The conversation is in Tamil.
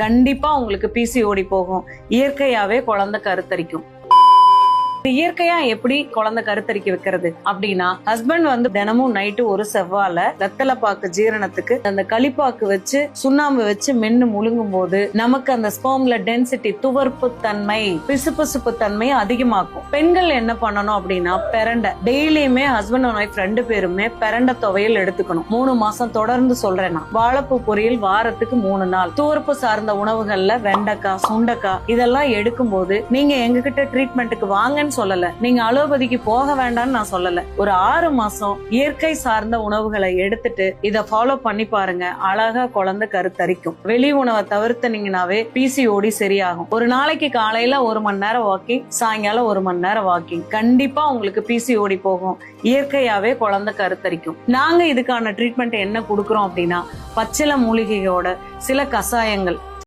கண்டிப்பா உங்களுக்கு பிசிஓடி போகும். இயற்கையாவே குழந்தை கருத்தரிக்கும். இயற்கையா எப்படி குழந்தை கருத்தரிக்க வைக்கிறது அப்படின்னா, ஹஸ்பண்ட் தினமும் நைட்டு ஒரு செவ்வாழ வெத்தலைப்பாக்கு ஜீரணத்துக்கு அந்த களிப்பாக்கு வச்சு சுண்ணாம்பு வச்சு மென்னு முழுங்கும் போது நமக்கு அந்த ஸ்பெர்ம்ல டென்சிட்டி துவர்ப்பு தன்மை பிசுபிசுப்பு தன்மை அதிகமாக்கும். பெண்கள் என்ன பண்ணணும் அப்படின்னா, பெரண்டை டெய்லியுமே ஹஸ்பண்ட் அண்ட் ஒய்ஃப் 2 பேருமே பெரண்டை துவையல் எடுத்துக்கணும். 3 மாசம் தொடர்ந்து சொல்றேன் நான். வாழைப்பூ பொரியல் வாரத்துக்கு 3 நாள். துவர்ப்பு சார்ந்த உணவுகள்ல வெண்டைக்காய், சுண்டைக்காய் இதெல்லாம் எடுக்கும் போது நீங்க எங்ககிட்ட ட்ரீட்மெண்ட்டுக்கு வாங்கன்னு சொல்லல, நீங்க அலோபதிக்கு போக வேண்டாம்னு நான் சொல்லல. ஒரு 6 மாசம் இயற்கை சார்ந்த உணவுகளை எடுத்துட்டு இத ஃபாலோ பண்ணி பாருங்க. அழகா குழந்தை கருத்தரிக்கும். வெளி உணவை தவிர்த்தனீங்கன்னாவே பிசிஓடி சரியாகும். ஒரு நாளைக்கு காலையில 1 மணி நேரம் வாக்கிங், சாயங்காலம் 1 மணி நேரம் வாக்கிங். கண்டிப்பா உங்களுக்கு பிசிஓடி போகும். இயற்கையாவே குழந்தை கருத்தரிக்கும். நாங்க இதுக்கான ட்ரீட்மெண்ட் என்ன கொடுக்கறோம் அப்படின்னா, பச்சிலை மூலிகையோட சில கசாயங்கள்